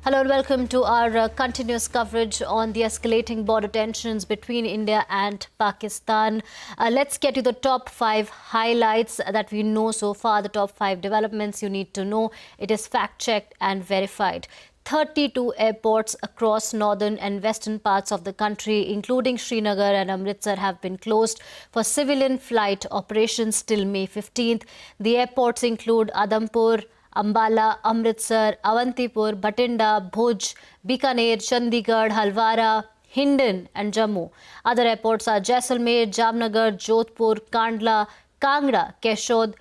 Hello and welcome to our continuous coverage on the escalating border tensions between India and Pakistan. Let's get to the top 5 highlights that we know so far, the top 5 developments you need to know. It is fact-checked and verified. 32 airports across northern and western parts of the country, including Srinagar and Amritsar, have been closed for civilian flight operations till May 15th. The airports include Adampur, Ambala, Amritsar, Avantipur, Bathinda, Bhuj, Bikaner, Chandigarh, Halwara, Hindon and Jammu. Other airports are Jaisalmer, Jamnagar, Jodhpur, Kandla, Kangra, Keshod,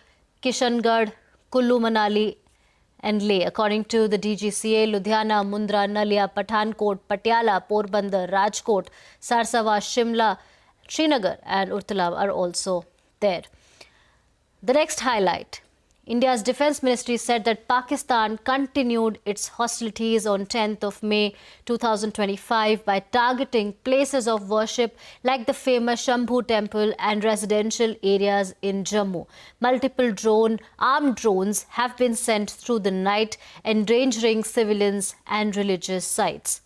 Kishangarh, Kullu Manali and Leh. According to the DGCA, Ludhiana, Mundra, Nalia, Pathankot, Patiala, Porbandar, Rajkot, Sarsava, Shimla, Srinagar and Urtalam are also there. The next highlight. India's Defence Ministry said that Pakistan continued its hostilities on 10th of May 2025 by targeting places of worship like the famous Shambhu Temple and residential areas in Jammu. Multiple armed drones have been sent through the night, endangering civilians and religious sites.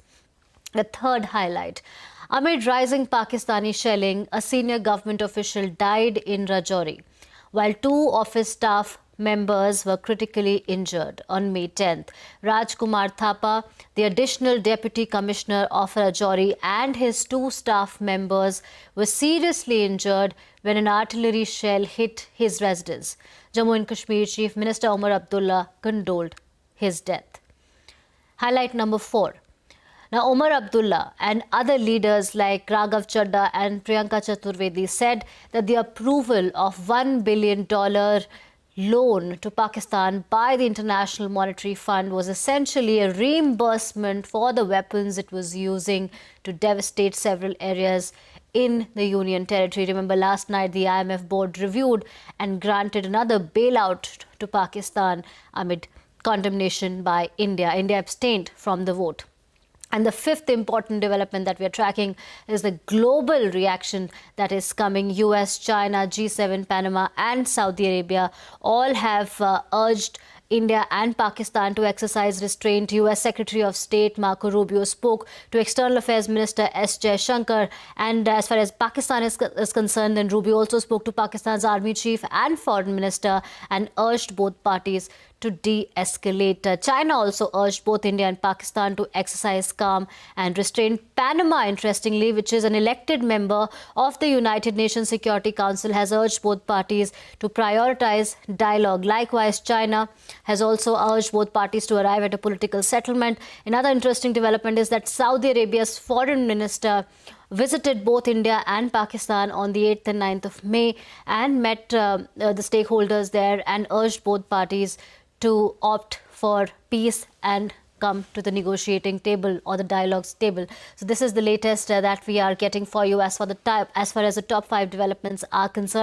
The third highlight. Amid rising Pakistani shelling, a senior government official died in Rajouri, while 2 office staff members were critically injured on May 10th. Rajkumar Thapa, the additional Deputy Commissioner of Rajouri, and his 2 staff members were seriously injured when an artillery shell hit his residence. Jammu and Kashmir Chief Minister Omar Abdullah condoled his death. Highlight number 4. Now, Omar Abdullah and other leaders like Raghav Chadha and Priyanka Chaturvedi said that the approval of $1 billion loan to Pakistan by the International Monetary Fund was essentially a reimbursement for the weapons it was using to devastate several areas in the Union Territory. Remember, last night the IMF board reviewed and granted another bailout to Pakistan amid condemnation by India. India abstained from the vote. And the 5th important development that we are tracking is the global reaction that is coming. US, China, G7, Panama and Saudi Arabia all have urged India and Pakistan to exercise restraint. US Secretary of State Marco Rubio spoke to External Affairs Minister S. Jaishankar. And as far as Pakistan is concerned, then Rubio also spoke to Pakistan's Army Chief and Foreign Minister and urged both parties to de-escalate. China also urged both India and Pakistan to exercise calm and restraint. Panama, interestingly, which is an elected member of the United Nations Security Council, has urged both parties to prioritize dialogue. Likewise, China has also urged both parties to arrive at a political settlement. Another interesting development is that Saudi Arabia's foreign minister visited both India and Pakistan on the 8th and 9th of May and met the stakeholders there and urged both parties to opt for peace and come to the negotiating table or the dialogues table. So this is the latest that we are getting for you as far as the top 5 developments are concerned.